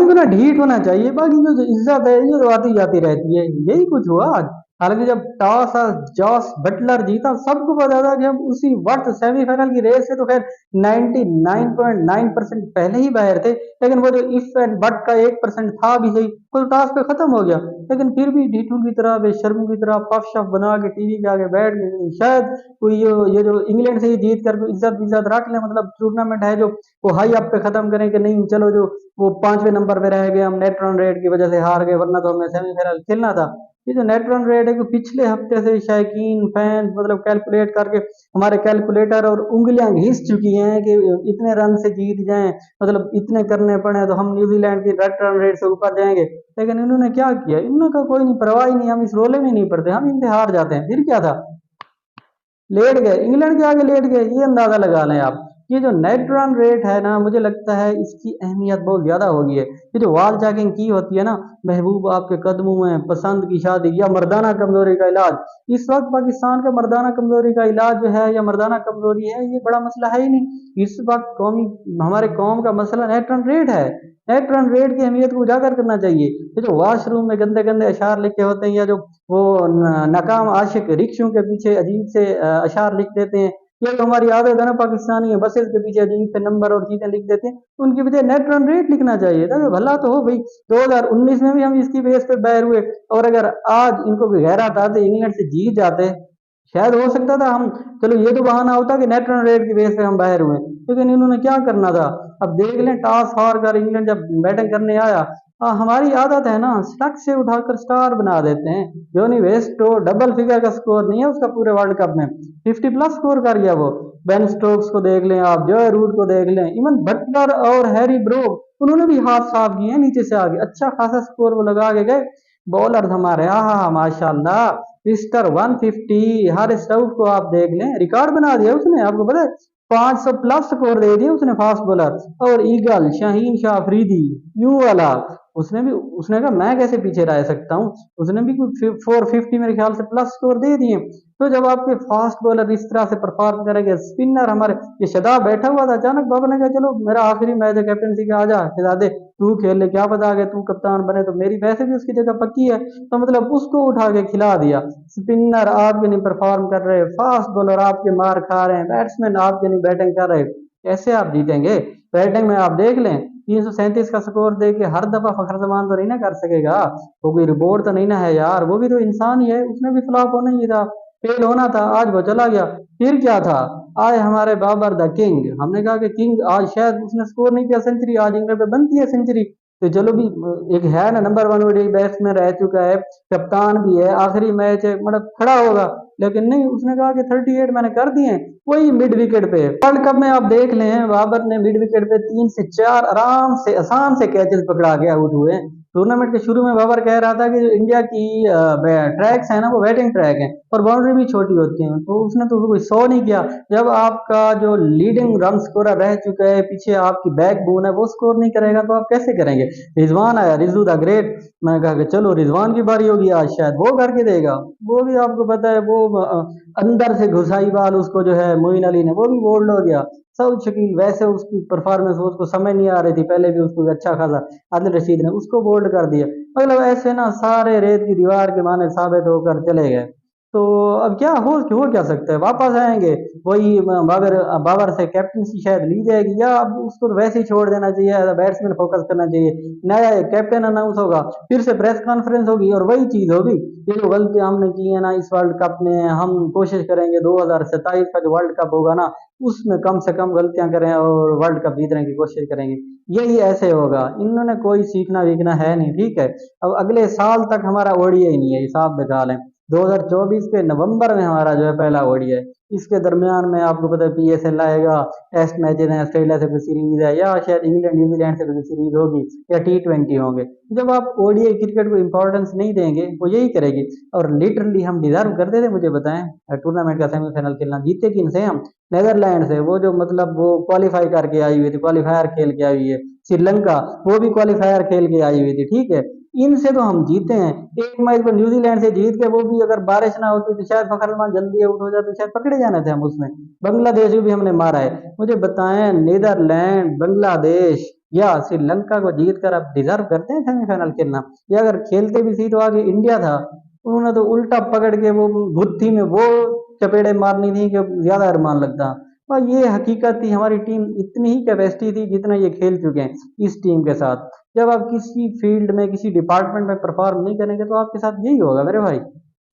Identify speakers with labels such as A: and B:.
A: Bowling को ना ढीठ होना चाहिए, बाकी जो इज्जत है ये तो आती जाती रहती है। यही कुछ हुआ आज। हालांकि जब टॉस जॉस बटलर जीता, सबको पता था कि हम उसी वक्त सेमीफाइनल की रेस से तो खैर 99.9% पहले ही बाहर थे, लेकिन वो जो इफ एंड बट का 1% था भी सही, वो टॉस पे खत्म हो गया। लेकिन फिर भी ढीठू की तरह, बेशर्मों की तरह पफ शफ बना के टीवी के आगे बैठ गए। शायद कोई ये जो इंग्लैंड से ही जीत कर इज्जत इज्जत रख ले, मतलब टूर्नामेंट है जो वो हाई अप पे खत्म करें कि नहीं, चलो जो वो 5वें नंबर पे रह गए, हम नेट रन रेट की वजह से हार गए, वरना तो हमें सेमीफाइनल खेलना था। ये जो नेट रन रेट है कि पिछले हफ्ते से शायकीन फैन मतलब कैलकुलेट करके हमारे कैलकुलेटर और उंगलियां घिस चुकी हैं कि इतने रन से जीत जाएं, मतलब इतने करने पड़े तो हम न्यूजीलैंड की नेट रन रेट से ऊपर जाएंगे। लेकिन इन्होंने क्या किया, इन्होंने कोई नहीं, परवाह ही नहीं, हम इस रोले में नहीं पड़ते, हम इनसे हार जाते हैं। फिर क्या था, लेट गए, इंग्लैंड के आगे लेट गए। ये अंदाजा लगा लें आप। ये जो नेट रन रेट है ना, मुझे लगता है इसकी अहमियत बहुत ज्यादा हो गई है। ये जो वॉल चेकिंग की होती है ना, महबूब आपके कदमों में, पसंद की शादी या मर्दाना कमजोरी का इलाज, इस वक्त पाकिस्तान का मर्दाना कमजोरी का इलाज जो है या मर्दाना कमजोरी है, ये बड़ा मसला है ही नहीं। इस वक्त कौमी हमारे कौम का मसला नेट रन रेट है। नेट रन रेट की अहमियत को उजागर करना चाहिए। ये जो वॉशरूम में गंदे गंदे अशार लिखे होते हैं, या जो वो नाकाम आशिक रिक्शों के पीछे अजीब से अशार लिख देते हैं, ये तो हमारी आदत है ना पाकिस्तानी है, बसेस के पीछे अजीब से नंबर और चीजें लिख देते हैं। उनकी वजह नेट रन रेट लिखना चाहिए ताकि भला तो हो भाई। 2019 में भी हम इसकी बेस पे बैर हुए, और अगर आज इनको कोई गैरत आते इंग्लैंड से जीत जाते, शायद हो सकता था हम, चलो ये तो बहाना होता कि नेट रन रेट की बेस पे हम बाहर हुए। लेकिन इन्होंने क्या करना था, अब देख लें, टॉस हार कर इंग्लैंड जब बैटिंग करने आया, हमारी आदत है ना स्टक से उठाकर स्टार बना देते हैं। जोनी वेस्टो डबल फिगर का स्कोर नहीं है उसका पूरे वर्ल्ड कप में, 50+ स्कोर कर गया वो। बेन स्टोक्स को देख लें आप, जॉय रूट को देख लें, इवन बटलर और हैरी ब्रोक, उन्होंने भी हाथ साफ किए हैं नीचे से आगे, अच्छा खासा स्कोर वो लगा के गए। बॉलर हमारे, हाँ माशाल्लाह, मिस्टर 150 हर स्टोव को आप देख लें, रिकॉर्ड बना दिया उसने, आपको पता है 500+ स्कोर दे दिए उसने फास्ट बॉलर। और ईगल शाहीन शाह अफरीदी, यू वाला, उसने भी, उसने कहा मैं कैसे पीछे रह सकता हूँ, उसने भी कुछ 450 मेरे ख्याल से प्लस स्कोर दे दिए। तो जब आपके फास्ट बॉलर इस तरह से परफॉर्म करेंगे, स्पिनर हमारे, ये शदाब बैठा हुआ था, अचानक बाबा ने कहा चलो मेरा आखिरी मैच है कैप्टनसी का, आजा शहजादे तू खेल ले, क्या पता आगे तू कप्तान बने तो मेरी वैसे भी उसकी जगह पक्की है। तो मतलब उसको उठा के खिला दिया। स्पिनर आपके नहीं परफॉर्म कर रहे, फास्ट बॉलर आपके मार खा रहे हैं, बैट्समैन आपके नहीं बैटिंग कर रहे, कैसे आप जीतेंगे। बैटिंग में आप देख लें, 337 का स्कोर दे के हर दफा फखर जमान तो नहीं ना कर सकेगा, वो कोई रिपोर्ट तो नहीं ना है यार, वो भी तो इंसान ही है, उसने भी फ्लॉप होना ही था, फेल होना था, आज वो चला गया। फिर क्या था, आए हमारे बाबर द किंग, हमने कहा कि किंग आज शायद उसने स्कोर नहीं किया सेंचुरी, आज इंग्लैंड पे बनती है सेंचुरी। तो चलो भी, एक है ना नंबर 1 ओडीआई बैट्समैन रह चुका है, कप्तान भी है, आखिरी मैच है, मतलब खड़ा होगा। लेकिन नहीं, उसने कहा कि 38 मैंने कर दिए। वही मिड विकेट पे वर्ल्ड कप में आप देख लें, बाबर ने मिड विकेट पे 3 से 4 आराम से आसान से कैचेस पकड़ा के आउट हुए। टूर्नामेंट के शुरू में बाबर कह रहा था कि जो इंडिया की ट्रैक्स है ना वो बैटिंग ट्रैक है और बाउंड्री भी छोटी होती है, तो उसने तो कोई शो नहीं किया। जब आपका जो लीडिंग रन स्कोरर रह चुका है, पीछे आपकी बैक बोन है, वो स्कोर नहीं करेगा तो आप कैसे करेंगे। रिजवान आया, रिजू द ग्रेट, मैंने कहा कि चलो रिजवान की बारी होगी आज, शायद वो करके देगा। वो भी आपको पता है, वो अंदर से घुसाई बाल उसको जो है मोइन अली ने, वो भी बोल्ड हो गया। सऊद शकील वैसे उसकी परफॉर्मेंस उसको समझ नहीं आ रही थी, पहले भी उसको अच्छा खासा, आदिल रशीद ने उसको बोल्ड कर दिया। मतलब ऐसे ना सारे रेत की दीवार के माने साबित होकर चले गए। तो अब क्या हो क्या सकता है, वापस आएंगे वही बाबर, बाबर से कैप्टनसी शायद ली जाएगी, या अब उसको तो वैसे ही छोड़ देना चाहिए, बैट्समैन फोकस करना चाहिए। नया एक कैप्टन अनाउंस होगा, फिर से प्रेस कॉन्फ्रेंस होगी और वही चीज होगी। ये जो गलतियां हमने की है ना इस वर्ल्ड कप में, हम कोशिश करेंगे 2027 का जो वर्ल्ड कप होगा ना उसमें कम से कम गलतियां करें और वर्ल्ड कप जीतने की कोशिश करेंगे। यही ऐसे होगा, इन्होंने कोई सीखना वीखना है नहीं, ठीक है। अब अगले साल तक हमारा ओडीआई ही नहीं है, हिसाब निकाल लें। 2024 के नवंबर में हमारा जो है पहला ओडीआई, इसके दरमियान में आपको पता है पीएसएल आएगा, टेस्ट मैचेस हैं, ऑस्ट्रेलिया से कोई सीरीज है, या शायद इंग्लैंड न्यूजीलैंड से कोई सीरीज होगी, या T20 होंगे। जब आप ओडीआई क्रिकेट को इंपॉर्टेंस नहीं देंगे, वो यही करेगी। और लिटरली हम डिजर्व करते थे, मुझे बताएं, टूर्नामेंट का सेमीफाइनल खेलना, जीते किन से हम, नेदरलैंड से, वो जो मतलब वो क्वालिफाई करके आई हुई थी, क्वालिफायर खेल के आई हुई है। श्रीलंका, वो भी क्वालिफायर खेल के आई हुई थी, ठीक है। इनसे तो हम जीते हैं। एक मैच पर न्यूजीलैंड से जीत के, वो भी अगर बारिश ना होती तो शायद फखर रहमान जल्दी आउट हो जाते, शायद पकड़े जाने थे हम उसमें। बांग्लादेश को भी हमने मारा है। मुझे बताएं, नीदरलैंड, बांग्लादेश, या श्रीलंका को जीत कर अब डिजर्व करते हैं सेमीफाइनल खेलना? या अगर खेलते भी थी तो आगे इंडिया था, उन्होंने तो उल्टा पकड़ के वो गुत्थी में वो चपेड़े मारनी थी कि ज्यादा अरमान लगता। और ये हकीकत थी, हमारी टीम इतनी ही कैपेसिटी थी जितना ये खेल चुके हैं इस टीम के साथ। जब आप किसी फील्ड में किसी डिपार्टमेंट में परफॉर्म नहीं करेंगे तो आपके साथ यही होगा मेरे भाई।